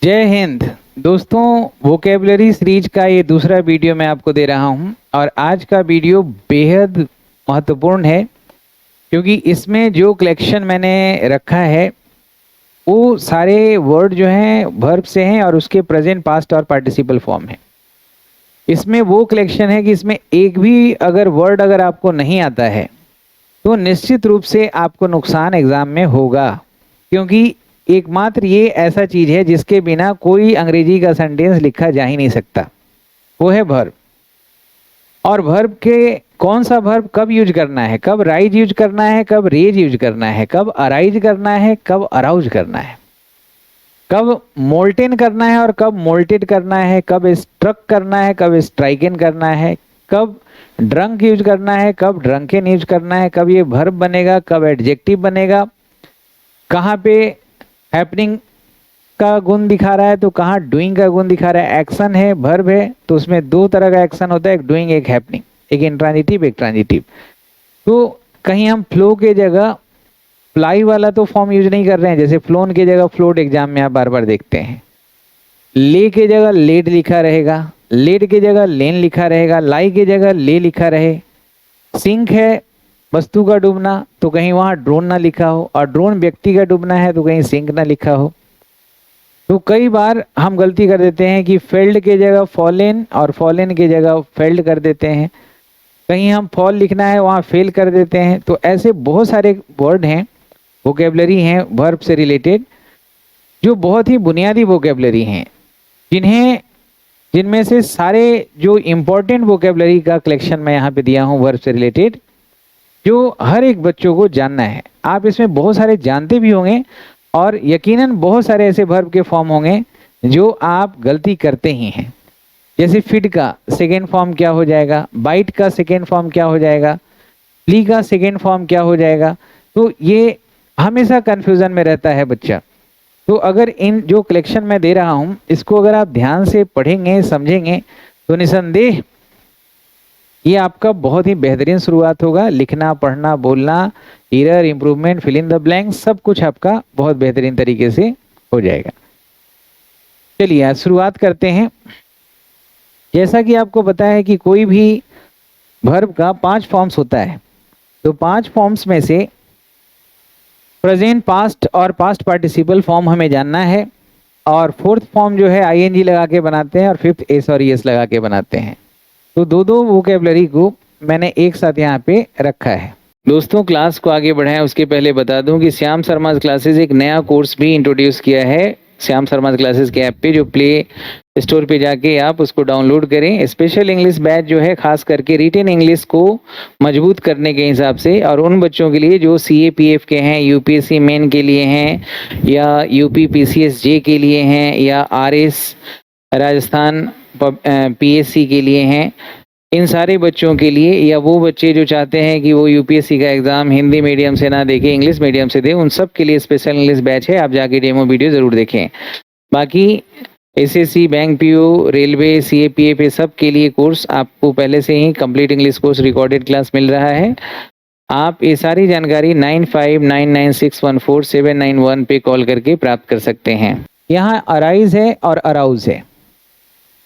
जय हिंद दोस्तों। Vocabulary series का ये दूसरा वीडियो मैं आपको दे रहा हूं और आज का वीडियो बेहद महत्वपूर्ण है क्योंकि इसमें जो कलेक्शन मैंने रखा है वो सारे वर्ड जो हैं वर्ब से हैं और उसके प्रेजेंट पास्ट और पार्टिसिपल फॉर्म है। इसमें वो कलेक्शन है कि इसमें एक भी अगर वर्ड अगर आपको नहीं आता है तो निश्चित रूप से आपको नुकसान एग्जाम में होगा, क्योंकि एकमात्र ये ऐसा चीज है जिसके बिना कोई अंग्रेजी का सेंटेंस लिखा जा ही नहीं सकता, वो है वर्ब। और वर्ब के कौन सा वर्ब कब यूज करना है, कब राइज यूज करना है, कब रेज यूज करना है, कब अराइज करना है, कब अराउज करना है, कब मोल्टेन करना है और कब मोल्टेड करना है, कब स्ट्रक करना है, कब स्ट्राइकन करना है, कब ड्रंक यूज करना है, कब ड्रंकन यूज करना है, कब ये वर्ब बनेगा, कब एडजेक्टिव बनेगा, कहाँ पे हैपनिंग का गुण दिखा रहा है तो कहाँ डूइंग का गुण दिखा रहा है। एक्शन है, वर्ब है, तो उसमें दो तरह का एक्शन होता है, एक डूइंग एक हैपनिंग, एक इंट्रांजिटिव एक ट्रांजिटिव। तो कहीं हम फ्लो के जगह फ्लाई वाला तो फॉर्म यूज नहीं कर रहे हैं, जैसे फ्लोन की जगह फ्लोट एग्जाम में आप बार बार देखते हैं। ले के जगह लेड लिखा रहेगा, लेड के जगह लेन लिखा रहेगा, लाई के जगह ले लिखा रहे। सिंक है वस्तु का डूबना तो कहीं वहां ड्रोन ना लिखा हो, और ड्रोन व्यक्ति का डूबना है तो कहीं सिंक ना लिखा हो। तो कई बार हम गलती कर देते हैं कि फेल्ड के जगह फॉलेन और फॉलेन के जगह फेल्ड कर देते हैं, कहीं हम फॉल लिखना है वहां फेल कर देते हैं। तो ऐसे बहुत सारे वर्ड हैं, वोकेबलरी हैं वर्ब से रिलेटेड, जो बहुत ही बुनियादी वोकेबलरी हैं, जिनमें से सारे जो इम्पोर्टेंट वोकेबलरी का कलेक्शन मैं यहाँ पे दिया हूँ वर्ब से रिलेटेड, जो हर एक बच्चों को जानना है। आप इसमें बहुत सारे जानते भी होंगे और यकीनन बहुत सारे ऐसे वर्ब के फॉर्म होंगे जो आप गलती करते ही हैं। जैसे फीड का सेकेंड फॉर्म क्या हो जाएगा, बाइट का सेकेंड फॉर्म क्या हो जाएगा, फ्ली का सेकेंड फॉर्म क्या हो जाएगा। तो ये हमेशा कंफ्यूजन में रहता है बच्चा। तो अगर इन जो कलेक्शन मैं दे रहा हूं इसको अगर आप ध्यान से पढ़ेंगे समझेंगे तो निसंदेह ये आपका बहुत ही बेहतरीन शुरुआत होगा। लिखना पढ़ना बोलना, error improvement fill in the blank, सब कुछ आपका बहुत बेहतरीन तरीके से हो जाएगा। चलिए आज शुरुआत करते हैं। जैसा कि आपको पता है कि कोई भी वर्ब का 5 फॉर्म्स होता है, तो 5 फॉर्म्स में से प्रेजेंट पास्ट और पास्ट पार्टिसिपल फॉर्म हमें जानना है, और फोर्थ फॉर्म जो है आईएनजी लगा के बनाते हैं और फिफ्थ एस और ईएस लगा के बनाते हैं। तो दो दो वोकेबलरी को मैंने एक साथ यहाँ पे रखा है। दोस्तों क्लास को आगे बढ़ाएं उसके पहले बता दूं कि श्याम शर्मा क्लासेस एक नया कोर्स भी इंट्रोड्यूस किया है श्याम शर्मा क्लासेस के ऐप पे, जो प्ले स्टोर पे जाके आप उसको डाउनलोड करें। स्पेशल इंग्लिश बैच जो है खास करके रिटेन इंग्लिश को मजबूत करने के हिसाब से, और उन बच्चों के लिए जो सीएपीएफ के हैं, यूपीएससी मेन के लिए हैं, या यूपी पीसीएस जे के लिए हैं, या आरएस राजस्थान पीएससी के लिए हैं। इन सारे बच्चों के लिए, या वो बच्चे जो चाहते हैं कि वो यूपीएससी का एग्जाम हिंदी मीडियम से ना देखें इंग्लिश मीडियम से दे, उन सब के लिए स्पेशल इंग्लिश बैच है। आप जाके डेमो वीडियो जरूर देखें। बाकी SSC, bank PO, railway, CAPF, ये सब के लिए कोर्स आपको पहले से ही complete English course recorded class मिल रहा है। आप ये सारी जानकारी 9599614791 पे कॉल करके प्राप्त कर सकते हैं। यहाँ अराइज है और अराउज है।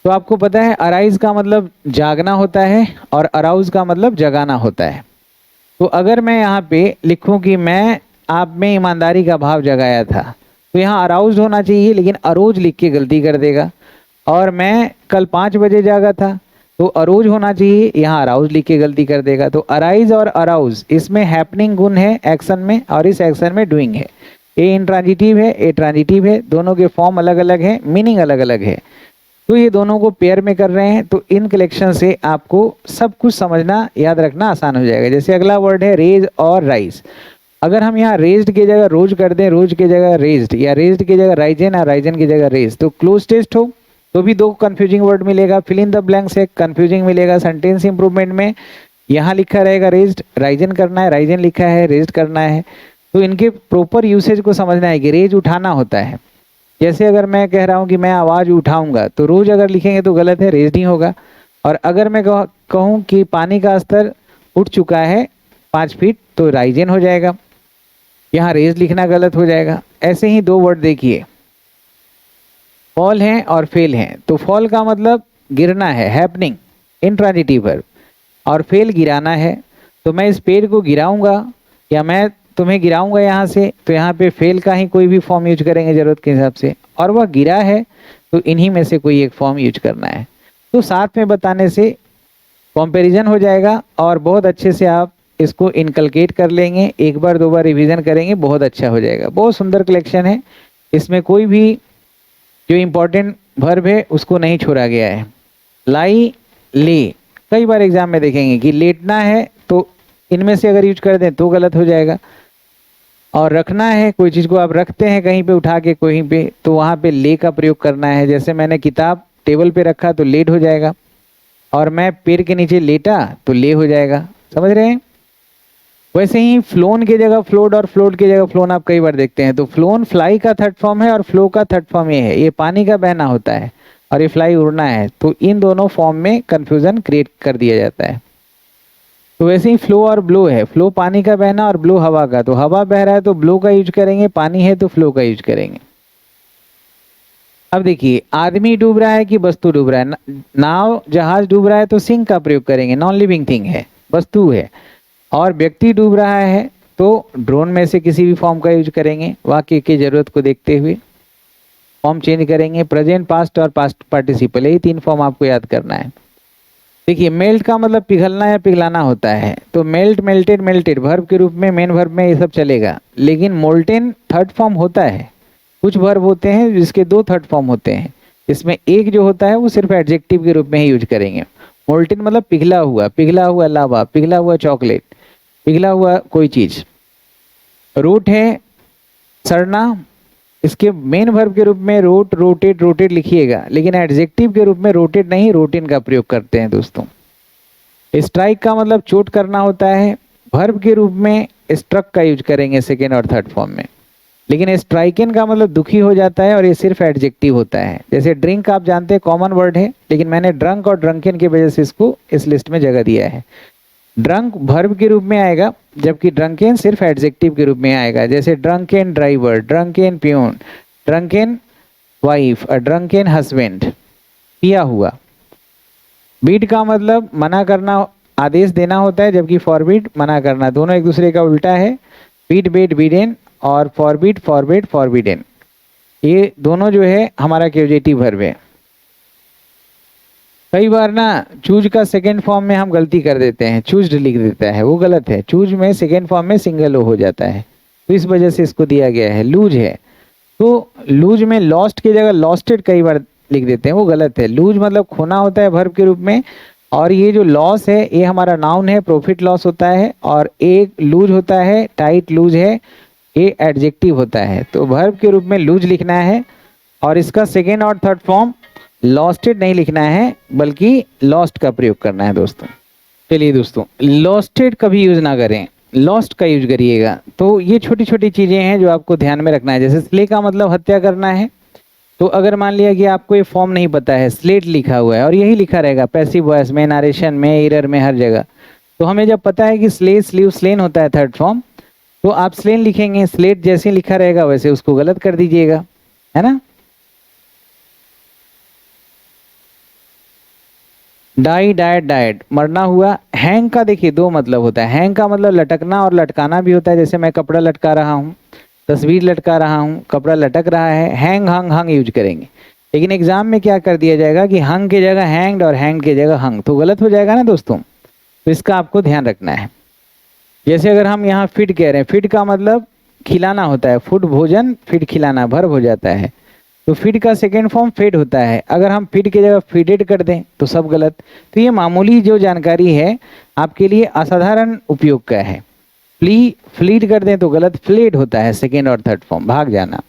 तो आपको पता है अराइज का मतलब जागना होता है और अराउज का मतलब जगाना होता है। तो अगर मैं यहाँ पे लिखूं कि मैं आप में ईमानदारी का भाव जगाया था, तो यहाँ अराउज होना चाहिए, लेकिन अरोज लिख के गलती कर देगा। और मैं कल 5 बजे जागा था तो अरोज होना चाहिए, यहाँ अराउज लिख के गलती कर देगा। तो अराइज और अराउज इसमें हैपनिंग गुण है एक्शन में, और इस एक्शन में डूइंग है। ए इंट्रांजिटिव है, ए ट्रांजिटिव है, दोनों के फॉर्म अलग अलग है, मीनिंग अलग अलग है। तो ये दोनों को पेयर में कर रहे हैं, तो इन कलेक्शन से आपको सब कुछ समझना याद रखना आसान हो जाएगा। जैसे अगला वर्ड है रेज और राइज। अगर हम यहाँ रेज्ड की जगह रोज कर दें, रोज की जगह रेज्ड, या रेज्ड की जगह राइजन और राइजन की जगह रेज, तो क्लोज टेस्ट हो तो भी 2 कंफ्यूजिंग वर्ड मिलेगा। फिल इन द ब्लैंक से कंफ्यूजिंग मिलेगा। सेंटेंस इंप्रूवमेंट में यहाँ लिखा रहेगा रेज्ड, राइजन करना है, राइजन लिखा है रेज्ड करना है। तो इनके प्रॉपर यूसेज को समझना है कि रेज उठाना होता है। जैसे अगर मैं कह रहा हूँ कि मैं आवाज़ उठाऊंगा, तो रोज अगर लिखेंगे तो गलत है, रेज नहीं होगा। और अगर मैं कहूँ कि पानी का स्तर उठ चुका है 5 फीट, तो राइजन हो जाएगा, यहाँ रेज लिखना गलत हो जाएगा। ऐसे ही 2 वर्ड देखिए, फॉल है और फेल है। तो फॉल का मतलब गिरना है, हैपनिंग, इंट्रांजिटिव वर्ब, और फेल गिराना है। तो मैं इस पेड़ को गिराऊंगा या मैं तुम्हें गिराऊंगा यहाँ से, तो यहाँ पे फेल का ही कोई भी फॉर्म यूज करेंगे जरूरत के हिसाब से, और वह गिरा है तो इन्हीं में से कोई एक फॉर्म यूज करना है। तो साथ में बताने से कंपैरिजन हो जाएगा और बहुत अच्छे से आप इसको इनकलकेट कर लेंगे। एक बार दो बार रिवीजन करेंगे, बहुत अच्छा हो जाएगा। बहुत सुंदर कलेक्शन है, इसमें कोई भी जो इम्पोर्टेंट वर्ब है उसको नहीं छोड़ा गया है। लाई, ले, कई बार एग्जाम में देखेंगे कि लेटना है तो इनमें से अगर यूज कर दें तो गलत हो जाएगा, और रखना है, कोई चीज़ को आप रखते हैं कहीं पे उठा के कहीं पे, तो वहाँ पे ले का प्रयोग करना है। जैसे मैंने किताब टेबल पे रखा तो लेट हो जाएगा, और मैं पेड़ के नीचे लेटा तो ले हो जाएगा। समझ रहे हैं? वैसे ही फ्लोन की जगह फ्लोट और फ्लोट की जगह फ्लोन आप कई बार देखते हैं। तो फ्लोन फ्लाई का थर्ड फॉर्म है और फ्लो का थर्ड फॉर्म ये है। ये पानी का बहना होता है और ये फ्लाई उड़ना है, तो इन दोनों फॉर्म में कंफ्यूजन क्रिएट कर दिया जाता है। तो वैसे ही फ्लो और ब्लो है, फ्लो पानी का बहना और ब्लो हवा का। तो हवा बह रहा है तो ब्लो का यूज करेंगे, पानी है तो फ्लो का यूज करेंगे। अब देखिए, आदमी डूब रहा है कि वस्तु डूब रहा है। नाव जहाज डूब रहा है तो सिंक का प्रयोग करेंगे, नॉन लिविंग थिंग है, वस्तु है। और व्यक्ति डूब रहा है तो ड्रोन में से किसी भी फॉर्म का यूज करेंगे, वाक्य की जरूरत को देखते हुए फॉर्म चेंज करेंगे। प्रेजेंट, पास्ट और पास्ट पार्टिसिपल, यही तीन फॉर्म आपको याद करना है। देखिए, मेल्ट का मतलब पिघलना या पिघलाना होता है। तो मेल्ट, मेल्टेड, मेल्टेड वर्ब के रूप में, मेन वर्ब में ये सब चलेगा। लेकिन मोल्टेन थर्ड फॉर्म होता है। कुछ वर्ब होते हैं जिसके दो थर्ड फॉर्म होते हैं, इसमें एक जो होता है वो सिर्फ एडजेक्टिव के रूप में ही यूज करेंगे। मोल्टेन मतलब पिघला हुआ लावा, पिघला हुआ चॉकलेट, पिघला हुआ कोई चीज। रूट है सड़ना, इसके मेन वर्ब के रूप में रोट, रोटेड, रोटेड लिखिएगा, लेकिन एडजेक्टिव के रूप में रोटेड नहीं, रोटिन का प्रयोग करते हैं दोस्तों। स्ट्राइक का मतलब चोट करना होता है, वर्ब के रूप में स्ट्रक का यूज करेंगे सेकेंड और थर्ड फॉर्म में। लेकिन स्ट्राइकन का मतलब दुखी हो जाता है, और ये सिर्फ एडजेक्टिव होता है। जैसे ड्रिंक आप जानते हैं कॉमन वर्ड है, लेकिन मैंने ड्रंक और ड्रंकन की वजह से इसको इस लिस्ट में जगह दिया है। ड्रंक वर्ब के रूप में आएगा, जबकि ड्रंकेन सिर्फ एडजेक्टिव के रूप में आएगा। जैसे ड्रंकेन ड्राइवर, ड्रंकेन प्यून, ड्रंकेन वाइफ और ड्रंकेन हस्बैंड, पिया हुआ। बीट का मतलब मना करना, आदेश देना होता है, जबकि फॉरबिड मना करना। दोनों एक दूसरे का उल्टा है। बीट, बेट, बीडेन और फॉरबिड, फॉरबिड, फॉरबिडेन, ये दोनों जो है हमारा एक्यूजेटिव वर्ब है। कई बार ना चूज का सेकेंड फॉर्म में हम गलती कर देते हैं, चूज्ड लिख देता है, वो गलत है। चूज में सेकेंड फॉर्म में सिंगल ओ हो जाता है, तो इस वजह से इसको दिया गया है। लूज है तो लूज में लॉस्ट की जगह लॉस्टेड कई बार लिख देते हैं, वो गलत है। लूज मतलब खोना होता है वर्ब के रूप में, और ये जो लॉस है ये हमारा नाउन है, प्रॉफिट लॉस होता है। और एक लूज होता है, टाइट लूज है, ये एडजेक्टिव होता है। तो वर्ब के रूप में लूज लिखना है, और इसका सेकेंड और थर्ड फॉर्म लॉस्टेड नहीं लिखना है, बल्कि लॉस्ट का प्रयोग करना है दोस्तों। चलिए दोस्तों, लॉस्टेड कभी यूज ना करें, लॉस्ट का यूज करिएगा। तो ये छोटी छोटी चीजें हैं जो आपको ध्यान में रखना है। जैसे स्ले का मतलब हत्या करना है, तो अगर मान लिया कि आपको ये फॉर्म नहीं पता है, स्लेट लिखा हुआ है और यही लिखा रहेगा पैसिव वॉइस में, नारेशन में, एरर में, हर जगह, तो हमें जब पता है कि स्ले, स्लीव, स्लेन होता है थर्ड फॉर्म, तो आप स्लेन लिखेंगे। स्लेट जैसे लिखा रहेगा वैसे उसको गलत कर दीजिएगा, है ना। डाई, डाइड, डाइड, मरना हुआ। हैंग का देखिए दो मतलब होता है। हैंग का मतलब लटकना और लटकाना भी होता है। जैसे मैं कपड़ा लटका रहा हूँ, तस्वीर लटका रहा हूँ, कपड़ा लटक रहा है, हैंग, हंग, हंग यूज करेंगे। लेकिन एग्जाम में क्या कर दिया जाएगा कि हंग की जगह हैंग्ड और हैंग की जगह हंग, तो गलत हो जाएगा ना दोस्तों। तो इसका आपको ध्यान रखना है। जैसे अगर हम यहाँ फीड कह रहे हैं, फीड का मतलब खिलाना होता है, फूड भोजन, फीड खिलाना वर्ब हो जाता है। तो फीड का सेकेंड फॉर्म फेड होता है। अगर हम फीड की जगह फीडेड कर दें तो सब गलत। तो ये मामूली जो जानकारी है आपके लिए असाधारण उपयोग का है। फ्ली, फ्लीड कर दें तो गलत, फ्लेड होता है सेकेंड और थर्ड फॉर्म, भाग जाना।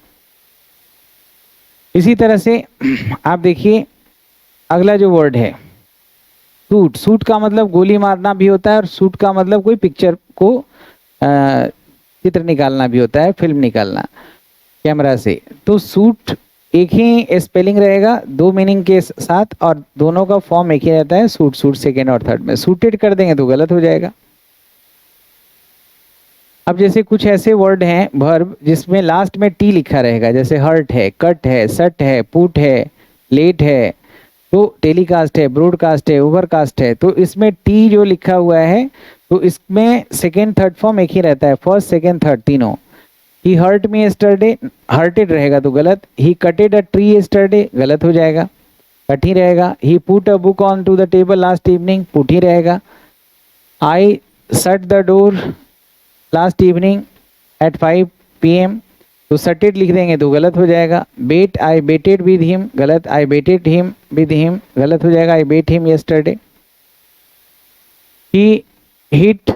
इसी तरह से आप देखिए अगला जो वर्ड है सूट। सूट का मतलब गोली मारना भी होता है, और सूट का मतलब कोई पिक्चर को चित्र निकालना भी होता है, फिल्म निकालना कैमरा से। तो सूट एक ही स्पेलिंग रहेगा, दो मीनिंग के साथ, और दोनों का फॉर्म एक ही रहता है, सूट, सूट सेकेंड और थर्ड में। सूटेड कर देंगे तो गलत हो जाएगा। अब जैसे कुछ ऐसे वर्ड हैं वर्ब जिसमें लास्ट में टी लिखा रहेगा, जैसे हर्ट है, कट है, सट है, पुट है, लेट है, तो टेलीकास्ट है, ब्रॉडकास्ट है, ओवरकास्ट है, तो इसमें टी जो लिखा हुआ है तो इसमें सेकेंड थर्ड फॉर्म एक ही रहता है, फर्स्ट सेकेंड थर्ड तीनों। ही हर्ट मी यस्टरडे, हर्टेड रहेगा तो गलत। ही कटेड अ ट्री यस्टरडे, गलत हो जाएगा, कट ही रहेगा। He put a book on to the table last evening, put ही रहेगा। I shut the door last evening at 5 PM, तो सटेड लिख देंगे तो गलत हो जाएगा। बेट, आई बेटेड विद हिम, गलत। I betted him with him, गलत हो जाएगा। I beat him yesterday. He hit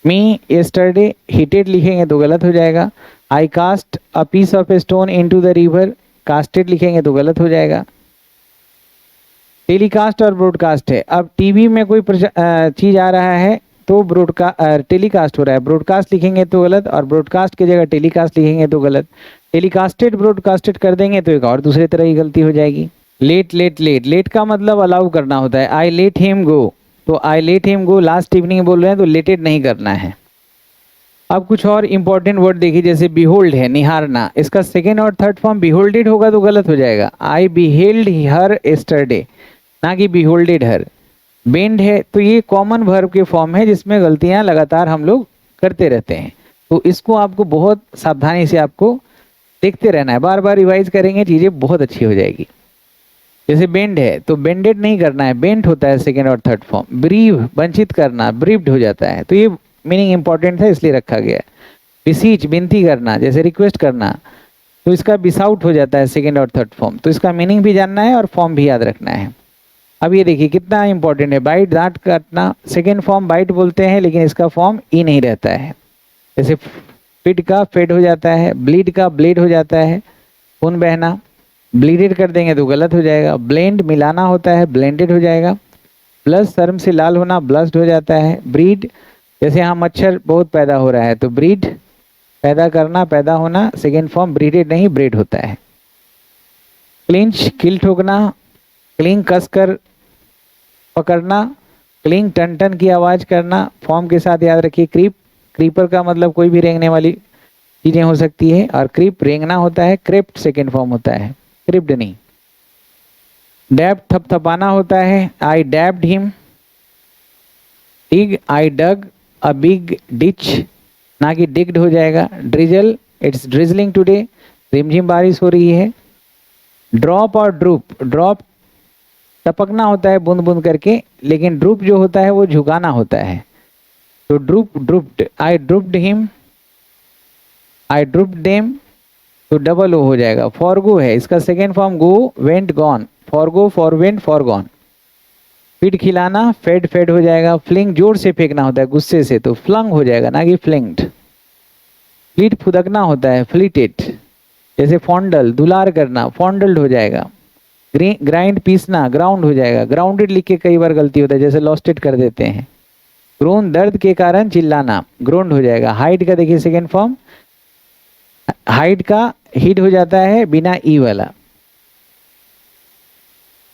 me yesterday, hitted लिखेंगे तो गलत हो जाएगा। I cast a piece of stone into the river, casted लिखेंगे तो गलत हो जाएगा। टेलीकास्ट और ब्रॉडकास्ट है। अब टीवी में कोई चीज आ रहा है तो टेलीकास्ट हो रहा है, ब्रॉडकास्ट लिखेंगे तो गलत, और ब्रॉडकास्ट की जगह टेलीकास्ट लिखेंगे तो गलत। टेलीकास्टेड ब्रॉडकास्टेड कर देंगे तो एक और दूसरे तरह की गलती हो जाएगी। लेट लेट लेट, लेट का मतलब अलाउ करना होता है। आई लेट हिम गो, तो I let him go last evening बोल रहे हैं तो लेटेड नहीं करना है। अब कुछ और इंपॉर्टेंट वर्ड देखिए, जैसे बिहोल्ड है, निहारना, इसका सेकेंड और थर्ड फॉर्म बिहोल्डेड होगा तो गलत हो जाएगा। आई बिहेल्ड हर एस्टरडे, ना कि बिहोल्डेड हर। बेंड है तो ये कॉमन वर्ब के फॉर्म है जिसमें गलतियां लगातार हम लोग करते रहते हैं, तो इसको आपको बहुत सावधानी से आपको देखते रहना है, बार बार रिवाइज करेंगे चीजें बहुत अच्छी हो जाएगी। जैसे बेंड है तो बेंडेड नहीं करना है, बेंट होता है सेकेंड और थर्ड फॉर्म। ब्रीव, वंचित करना, ब्रीव्ड हो जाता है, तो ये मीनिंग इंपॉर्टेंट है इसलिए रखा गया है। बिसीच, विनती करना, जैसे रिक्वेस्ट करना, तो इसका बिसाउट हो जाता है सेकेंड और थर्ड फॉर्म, तो इसका मीनिंग भी जानना है और फॉर्म भी याद रखना है। अब ये देखिए कितना इंपॉर्टेंट है, बाइट, दांत काटना, सेकेंड फॉर्म बाइट बोलते हैं लेकिन इसका फॉर्म ई नहीं रहता है। जैसे फिट का फेड हो जाता है, ब्लीड का ब्लेड हो जाता है, खून बहना, ब्लीडेड कर देंगे तो गलत हो जाएगा। ब्लेंड, मिलाना होता है, ब्लेंडेड हो जाएगा। ब्लश, शर्म से लाल होना, ब्लस्ड हो जाता है। ब्रीड, जैसे यहाँ मच्छर बहुत पैदा हो रहा है तो ब्रीड, पैदा करना, पैदा होना, सेकेंड फॉर्म ब्रीडेड नहीं ब्रेड होता है। क्लिंच, किल ठोकना, क्लिंग कसकर पकड़ना, क्लिंग टन टन की आवाज करना, फॉर्म के साथ याद रखिए। क्रीप, क्रीपर का मतलब कोई भी रेंगने वाली चीजें हो सकती है, और क्रीप रेंगना होता है। क्रिप्ट सेकेंड फॉर्म होता है, क्रिप्ड नहीं। डैब, थपथपाना होता है। I dabbed him. Dig, I dug a big ditch, ना कि डिग्ड हो जाएगा। ड्रिजल, इट्स ड्रिजलिंग टुडे, रिमझिम बारिश हो रही है। ड्रॉप और ड्रूप, ड्रॉप टपकना होता है बूंद बूंद करके, लेकिन ड्रूप जो होता है वो झुकाना होता है, तो droop, drooped. I drooped him, I drooped them, तो डबल ओ हो जाएगा। फॉरगो है, इसका second form go, went, gone, forgo, forwent, forgone. Feed, खिलाना, फेड, फेड हो जाएगा। फ्लिंग, जोर से फेंकना होता है गुस्से से, तो फ्लंग हो जाएगा, ना कि फ्लिंग्ड। फ्लीट, फुदकना होता है, फ्लीटेड। जैसे फॉन्डल, दुलार करना, फॉन्डल्ड हो जाएगा। ग्राइंड, पीसना, ग्राउंड हो जाएगा। ग्राउंडेड लिख के कई बार गलती होता है, जैसे लॉस्टेड कर देते हैं। ग्रोन, दर्द के कारण चिल्लाना, ग्रोन्ड हो जाएगा। हाइड का देखिए सेकेंड फॉर्म, हाइड का हिड हो जाता है बिना ई वाला।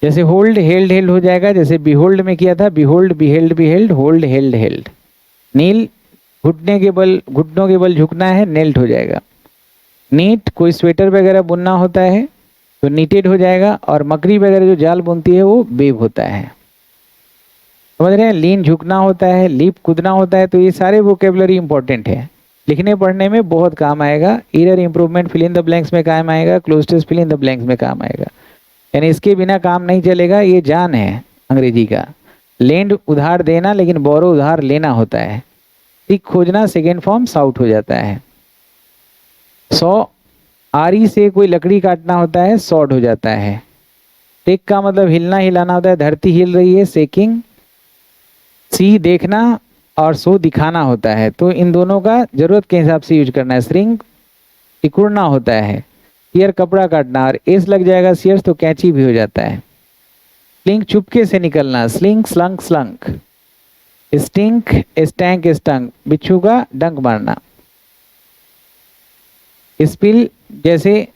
जैसे होल्ड, हेल्ड, हेल्ड हो जाएगा, जैसे बिहोल्ड में किया था, behold, beheld, beheld, hold, held, held. Kneel, घुटने के बल, घुटनों के बल झुकना है, नेल्ट हो जाएगा। नीट, कोई स्वेटर वगैरह बुनना होता है तो नीटेड हो जाएगा, और मकड़ी वगैरह जो जाल बुनती है वो वेव होता है, समझ रहे हैं। लीन, झुकना होता है। लीप, कूदना होता है। तो ये सारे वोकेबलरी इंपॉर्टेंट है, लिखने पढ़ने में बहुत काम आएगा। Error, improvement, fill in the blanks में काम आएगा। Cloze test, fill in the blanks में काम आएगा, यानी इसके बिना काम नहीं चलेगा, ये जान है अंग्रेजी का। लेंड, उधार देना, लेकिन बोरो, उधार लेना होता है। सीख, खोजना, सेकेंड फॉर्म साउट हो जाता है। सॉ, आरी से कोई लकड़ी काटना होता है, सॉड हो जाता है। टेक का मतलब हिलना, हिलाना होता है, धरती हिल रही है, शेकिंग। सी, देखना, और सो, दिखाना होता है, तो इन दोनों का जरूरत के हिसाब से यूज करना है। श्रिंक, सिकुड़ना होता है। सियर, कपड़ा काटना, और एस लग जाएगा सियर्स तो कैंची भी हो जाता है। स्लिंक, चुपके से निकलना, स्लिंग, स्लंक, स्लंक। स्टिंक, स्टैंक, स्टंक, बिच्छू का डंक मारना। स्पिल, जैसे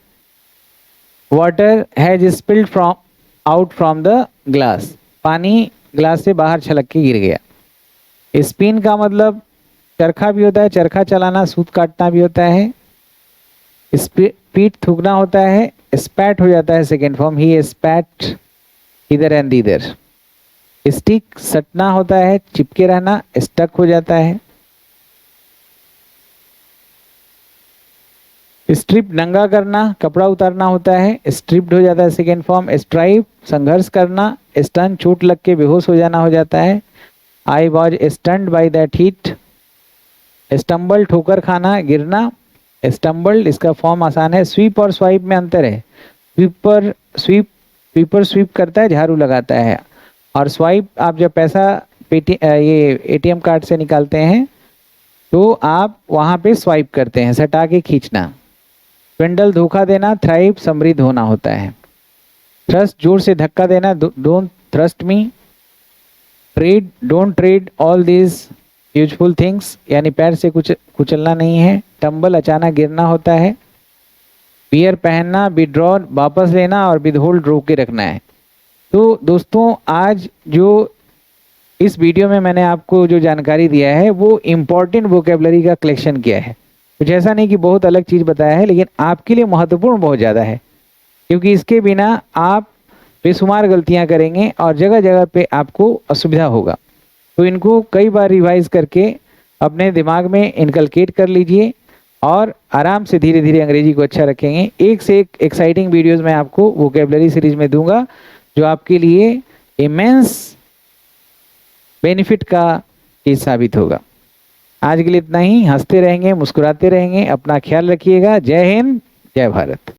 water has spilled from out from the glass, पानी ग्लास से बाहर छलक के गिर गया। स्पिन का मतलब चरखा भी होता है, चरखा चलाना, सूत काटना भी होता है। पीठ थूकना होता है, स्पैट हो जाता है सेकेंड फॉर्म, ही स्पैट इधर एंड इधर। स्टिक सटना होता है, चिपके रहना, स्टक हो जाता है। स्ट्रिप नंगा करना, कपड़ा उतारना होता है, स्ट्रिप्ड हो जाता है सेकेंड फॉर्म। स्ट्राइप संघर्ष करना, स्टन चोट लग के बेहोश हो जाना हो जाता है। I was stunned by that heat. Stumble ठोकर खाना, गिरना। स्टम्बल्ड इसका फॉर्म आसान है। स्वीप और स्वाइप में अंतर है। स्वीपर स्वीप करता है, झाड़ू लगाता है, और स्वाइप आप जब पैसा ये एटीएम कार्ड से निकालते हैं तो आप वहां पे स्वाइप करते हैं, सटा के खींचना। स्विंडल धोखा देना, थ्राइव समृद्ध होना होता है। थ्रस्ट जोर से धक्का देना, don't thrust me. Trade, don't trade all these useful things, यानी पैर से कुछ कुचलना नहीं है। टंबल अचानक गिरना होता है। बियर पहनना, विड्रॉ वापस लेना, और विदहोल्ड रोक के रखना है। तो दोस्तों आज जो इस वीडियो में मैंने आपको जो जानकारी दिया है वो इम्पॉर्टेंट वोकेबलरी का कलेक्शन किया है। कुछ ऐसा नहीं कि बहुत अलग चीज़ बताया है, लेकिन आपके लिए महत्वपूर्ण बहुत ज़्यादा है, क्योंकि इसके बिना आप बेशुमार गलतियां करेंगे और जगह जगह पे आपको असुविधा होगा। तो इनको कई बार रिवाइज करके अपने दिमाग में इनकलकेट कर लीजिए और आराम से धीरे धीरे अंग्रेजी को अच्छा रखेंगे। एक से एक एक्साइटिंग वीडियोस मैं आपको वोकेबलरी सीरीज में दूंगा, जो आपके लिए इमेंस बेनिफिट का चीज साबित होगा। आज के लिए इतना ही। हंसते रहेंगे, मुस्कुराते रहेंगे, अपना ख्याल रखिएगा। जय हिंद, जय भारत।